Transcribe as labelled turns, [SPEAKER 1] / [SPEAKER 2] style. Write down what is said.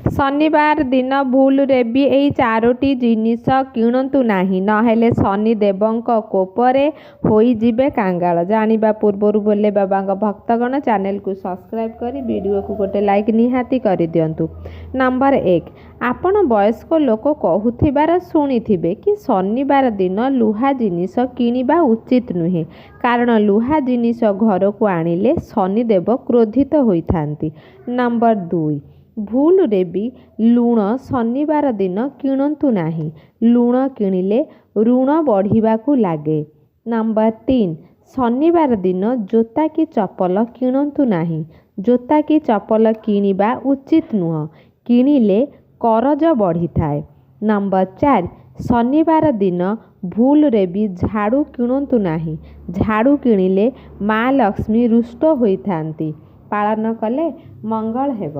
[SPEAKER 1] शनिवार दिन भूल रे भी एई चारोटी जिनिस किणतु नाही नहेले शनिदेवଙ୍କ कोपरे होई जिबे कांगाल। जानिबा पूर्वरु बोले बाबांग भक्तगण चैनल को सब्सक्राइब करी वीडियो को गोटे लाइक निहाती करि दियंतु। नंबर 1 आपण वयस्क लोक कहूथिबार शुणिथिबे कि शनिवार दिन लुहा जिनिस किनिबा उचित नुहे कारण लुहा जिनिस घर को आनिले शनिदेव क्रोधित होइथांती। नंबर 2 भूल रे भी लुण शनिवार दिन किणतु नाही लुण किणिले ऋण बढ़िबाकू लागे। नंबर 3 शनिवार दिन जोता की चपल किणतु नाही जोता की चपल किनिबा उचित नुह किणिले करज बढ़ी थाए। नंबर 4 शनिवार दिन भूल रे भी झाड़ू किणतु नाही झाड़ू किणिले माँ लक्ष्मी रुष्ट होइथांती पालन कले मंगल हेब।